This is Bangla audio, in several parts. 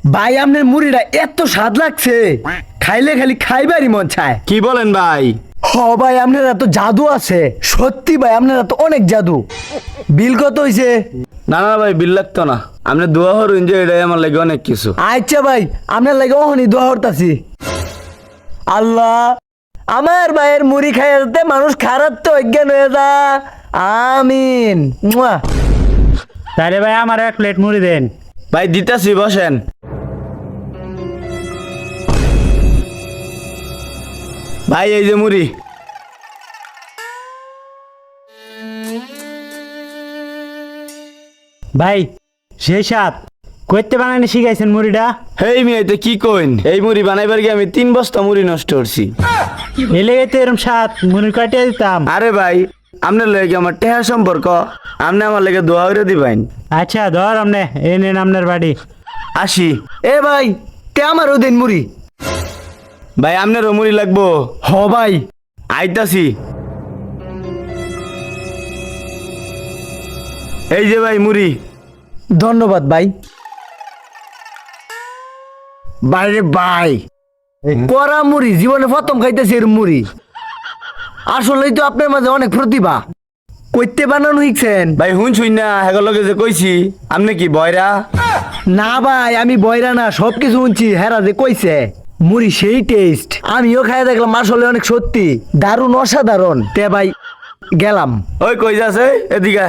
ভাই আপনার মুড়িটা এত স্বাদ লাগছে, খাইলে খালি খাইবারই মন চায়। কি বলেন ভাই? হ ভাই, আপনার এত জাদু আছে, সত্যি ভাই আপনার এত অনেক জাদু। বিল কত হইছে? না না ভাই, বিল লাগতো না। আপনি দোয়া হরুন যে এটাই আমার লাগে অনেক কিছু। আচ্ছা ভাই, আপনার লাগে অহনি দোয়া করতাছি। আল্লাহ, আমার ভাইয়ের মুড়ি খাইয়া যাতে মানুষ খারাপ তো অজ্ঞান হয়ে যা। আমিন। মুয়া। তাহলে ভাই আমার 1 প্লেট মুড়ি দেন। ভাই দিতাছি, বসেন। ভাই এই যে মুড়ি। ভাই সেই সাত কইতে বানানি শিখাইছেন মুড়িটা? হেই মিয়াইতে কি কইন? এই মুড়ি বানাইবার গিয়ে আমি 3 বস্তা মুড়ি নষ্ট করছি। এলেগে তো এরম সাত মুড়ি কাটিয়ে দিতাম। আরে ভাই, আপনার লাগে আমার টেহা সম্পর্ক, আপনি আমার লাগে দোয়া করে দিবেন। আচ্ছা ধর আমনে এই নেন আপনার বাড়ি। আসি। এ ভাই, তে আমারও দিন মুড়ি। ভাই আপনারও মুড়ি লাগবো? হ ভাই। আইতাছি। এই যে ভাই মুড়ি। ধন্যবাদ ভাই। বাইরে ভাই, করা মুড়ি জীবনে প্রথম খাইতেছি এর মুড়ি। আসলেই তো আপনার মাঝে অনেক প্রতিভা। কইতে বানানো শিখছেন? ভাই শুনছুই না হেগর লগে যে কইছি, আপনি কি বয়রা? না ভাই, আমি বয়রা না, সবকিছু শুনছি। হেরা যে কইছে মুড়ি সেই টেস্ট, আমিও খাই দেখলাম, আসলে অনেক সত্যি দারুণ, অসাধারণ। তে ভাই গেলাম। ওই কই যাচ্ছে এদিকে।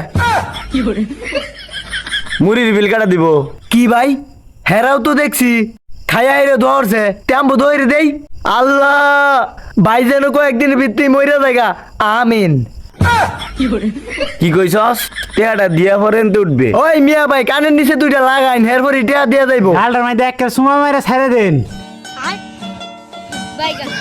মুড়ির বিল কাটা দিব। কি ভাই, হেরাও তো দেখছি খাইয়া হেরে ধরছে, টেম্পো ধরে দেই। আল্লাহ, ভাই যেন কয়েকদিনের ভিত্তি মইরা জায়গা। আমিন। কি কইছস? টেহাটা দিয়া পরেন তো উঠবে। ওই মিয়া ভাই, কানের নিচে 2টা লাগাইন, হেরপর ইটা দিয়া যাইবো। ডালটার মধ্যে একটা সুমা মেরে ছেড়ে দেন। Bye, guys.